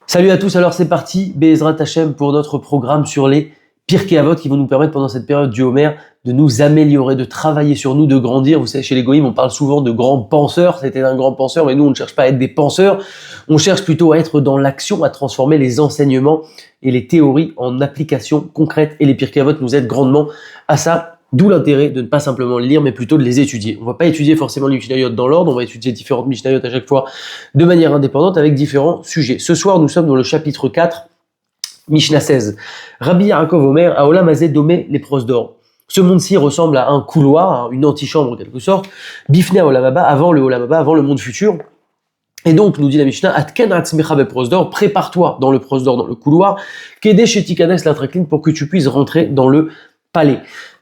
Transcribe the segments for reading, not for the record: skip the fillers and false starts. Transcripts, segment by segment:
Salut à tous, alors c'est parti, Be'ezrat Hashem pour notre programme sur les Pirkei Avot qui vont nous permettre pendant cette période du Homer de nous améliorer, de travailler sur nous, de grandir. Vous savez, chez les Goïm, on parle souvent de grands penseurs, c'était un grand penseur, mais nous on ne cherche pas à être des penseurs, on cherche plutôt à être dans l'action, à transformer les enseignements et les théories en applications concrètes. Et les Pirkei Avot nous aident grandement à ça. D'où l'intérêt de ne pas simplement les lire, mais plutôt de les étudier. On ne va pas étudier forcément les Mishnayot dans l'ordre, on va étudier différentes Mishnayot à chaque fois de manière indépendante avec différents sujets. Ce soir, nous sommes dans le chapitre 4, Mishnah 16. Rabbi Yaakov Omer, Haolam Hazeh Domé les pros d'or. Ce monde-ci ressemble à un couloir, une antichambre en quelque sorte, Bifnei Haolam Haba, avant le Olam Haba, avant le monde futur. Et donc, nous dit la Mishnah, Atken Atzmecha Bepros d'or, prépare-toi dans le pros d'or, dans le couloir, Kedei Shetikanes Latraklin, pour que tu puisses rentrer dans le palais.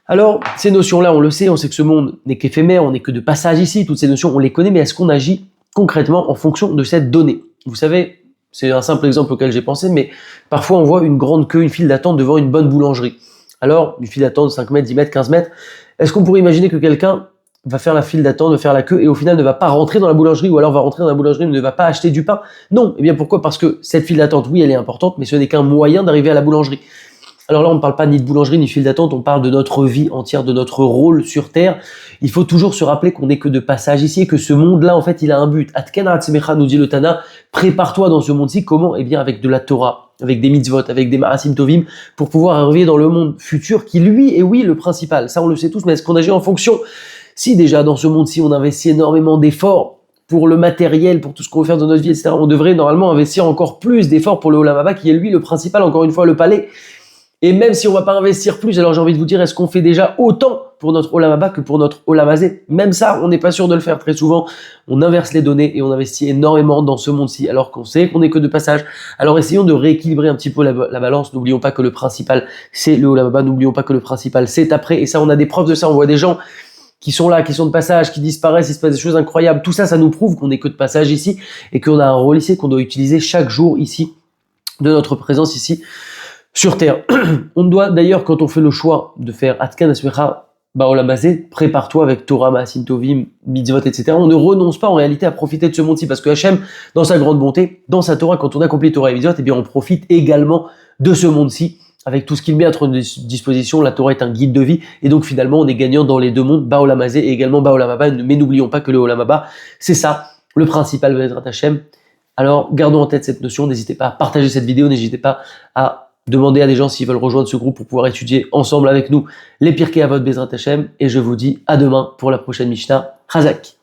Alors, ces notions-là, on sait que ce monde n'est qu'éphémère, on n'est que de passage ici, toutes ces notions, on les connaît, mais est-ce qu'on agit concrètement en fonction de cette donnée? Vous savez, c'est un simple exemple auquel j'ai pensé, mais parfois on voit une grande queue, une file d'attente devant une bonne boulangerie. Alors, une file d'attente de 5 mètres, 10 mètres, 15 mètres, est-ce qu'on pourrait imaginer que quelqu'un va faire la file d'attente, va faire la queue, et au final ne va pas rentrer dans la boulangerie, ou alors va rentrer dans la boulangerie, mais ne va pas acheter du pain? Non. Eh bien pourquoi? Parce que cette file d'attente, oui, elle est importante, mais ce n'est qu'un moyen d'arriver à la boulangerie. Alors là, on ne parle pas ni de boulangerie, ni de file d'attente, on parle de notre vie entière, de notre rôle sur Terre. Il faut toujours se rappeler qu'on n'est que de passage ici et que ce monde-là, en fait, il a un but. Atken Atzmecha, nous dit le Tana, prépare-toi dans ce monde-ci. Comment? Eh bien, avec de la Torah, avec des mitzvot, avec des ma'asim tovim, pour pouvoir arriver dans le monde futur qui, lui, est oui, le principal. Ça, on le sait tous, mais est-ce qu'on agit en fonction? Si déjà, dans ce monde-ci, on investit énormément d'efforts pour le matériel, pour tout ce qu'on veut faire dans notre vie, etc., on devrait normalement investir encore plus d'efforts pour le Olam Haba, qui est lui le principal, encore une fois, le palais. Et même si on va pas investir plus, alors j'ai envie de vous dire, est-ce qu'on fait déjà autant pour notre Olam Haba que pour notre Olam Hazeh? Même ça, on n'est pas sûr de le faire très souvent. On inverse les données et on investit énormément dans ce monde-ci, alors qu'on sait qu'on n'est que de passage. Alors essayons de rééquilibrer un petit peu la balance. N'oublions pas que le principal, c'est le Olam Haba. N'oublions pas que le principal, c'est après. Et ça, on a des preuves de ça. On voit des gens qui sont là, qui sont de passage, qui disparaissent, il se passe des choses incroyables. Tout ça, ça nous prouve qu'on n'est que de passage ici et qu'on a un rôle ici qu'on doit utiliser chaque jour ici, de notre présence ici sur Terre. On doit d'ailleurs, quand on fait le choix de faire Atken Atzmecha Ba'olam Hazeh, prépare-toi avec Torah, Ma'asim Tovim, Mitzvot, etc. On ne renonce pas en réalité à profiter de ce monde-ci, parce que Hachem, dans sa grande bonté, dans sa Torah, quand on accomplit Torah et Mitzvot, eh bien on profite également de ce monde-ci, avec tout ce qu'il met à notre disposition. La Torah est un guide de vie, et donc finalement on est gagnant dans les deux mondes, Ba'olam Hazeh et également Ba'olam Haba, mais n'oublions pas que le Olam Haba, c'est ça, le principal Be'ezrat Hashem. Alors gardons en tête cette notion, n'hésitez pas à partager cette vidéo, n'hésitez pas à demandez à des gens s'ils veulent rejoindre ce groupe pour pouvoir étudier ensemble avec nous les Pirkei Avot Be'ezrat Hashem. Et je vous dis à demain pour la prochaine Mishnah. Chazak.